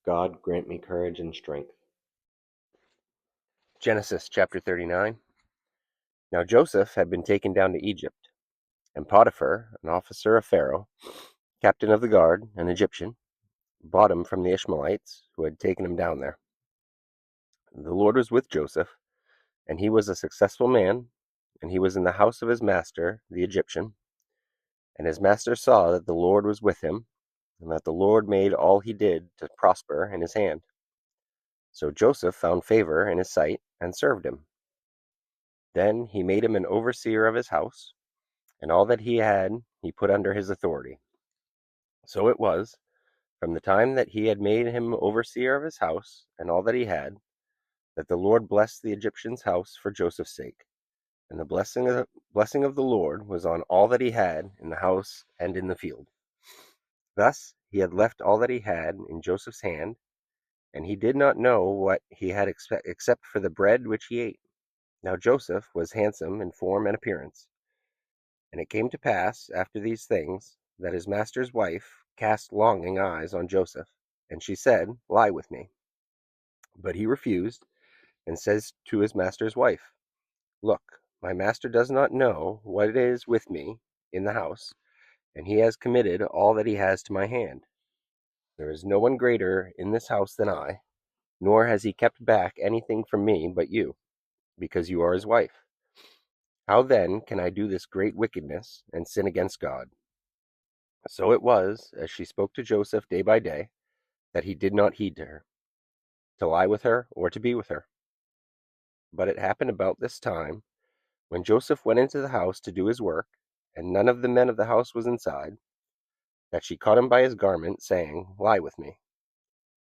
God grant me courage and strength. Genesis Chapter 39. Now Joseph had been taken down to Egypt, and Potiphar, an officer of Pharaoh, captain of the guard, an Egyptian, bought him from the Ishmaelites who had taken him down there. The Lord was with Joseph, and he was a successful man, and he was in the house of his master, the Egyptian. And his master saw that the Lord was with him, and that the Lord made all he did to prosper in his hand. So Joseph found favor in his sight and served him. Then he made him an overseer of his house, and all that he had he put under his authority. So it was, from the time that he had made him overseer of his house and all that he had, that the Lord blessed the Egyptian's house for Joseph's sake. And the blessing of the Lord was on all that he had in the house and in the field. Thus he had left all that he had in Joseph's hand, and he did not know what he had except for the bread which he ate. Now Joseph was handsome in form and appearance. And it came to pass after these things that his master's wife cast longing eyes on Joseph, and she said, "Lie with me." But he refused, and says to his master's wife, "Look, my master does not know what is with me in the house, and he has committed all that he has to my hand. There is no one greater in this house than I, nor has he kept back anything from me but you, because you are his wife. How then can I do this great wickedness and sin against God?" So it was, as she spoke to Joseph day by day, that he did not heed to her, to lie with her or to be with her. But it happened about this time, when Joseph went into the house to do his work, and none of the men of the house was inside, that she caught him by his garment, saying, "Lie with me."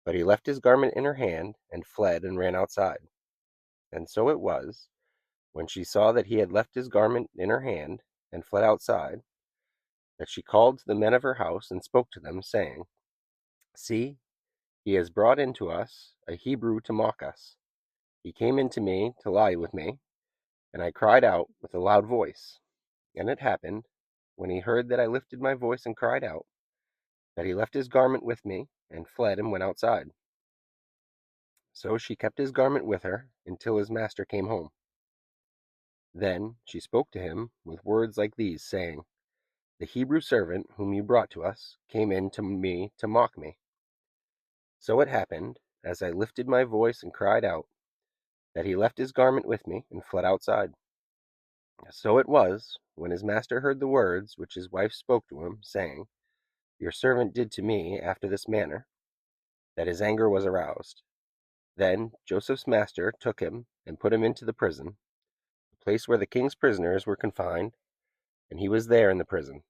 But he left his garment in her hand, and fled and ran outside. And so it was, when she saw that he had left his garment in her hand, and fled outside, that she called to the men of her house, and spoke to them, saying, "See, he has brought into us a Hebrew to mock us. He came in to me to lie with me, and I cried out with a loud voice. And it happened, when he heard that I lifted my voice and cried out, that he left his garment with me, and fled and went outside. So she kept his garment with her until his master came home. Then she spoke to him with words like these, saying, "The Hebrew servant whom you brought to us came in to me to mock me. So it happened, as I lifted my voice and cried out, that he left his garment with me and fled outside." So it was, when his master heard the words which his wife spoke to him, saying, "Your servant did to me after this manner," that his anger was aroused. Then Joseph's master took him and put him into the prison, the place where the king's prisoners were confined, and he was there in the prison.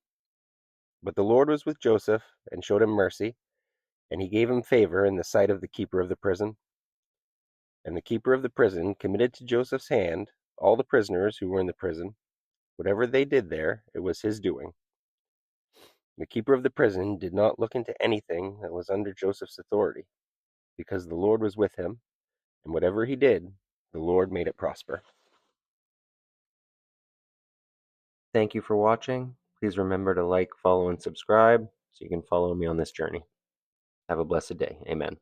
But the Lord was with Joseph, and showed him mercy, and he gave him favor in the sight of the keeper of the prison. And the keeper of the prison committed to Joseph's hand all the prisoners who were in the prison. Whatever they did there, it was his doing. The keeper of the prison did not look into anything that was under Joseph's authority, because the Lord was with him, and whatever he did, the Lord made it prosper. Thank you for watching. Please remember to like, follow, and subscribe so you can follow me on this journey. Have a blessed day. Amen.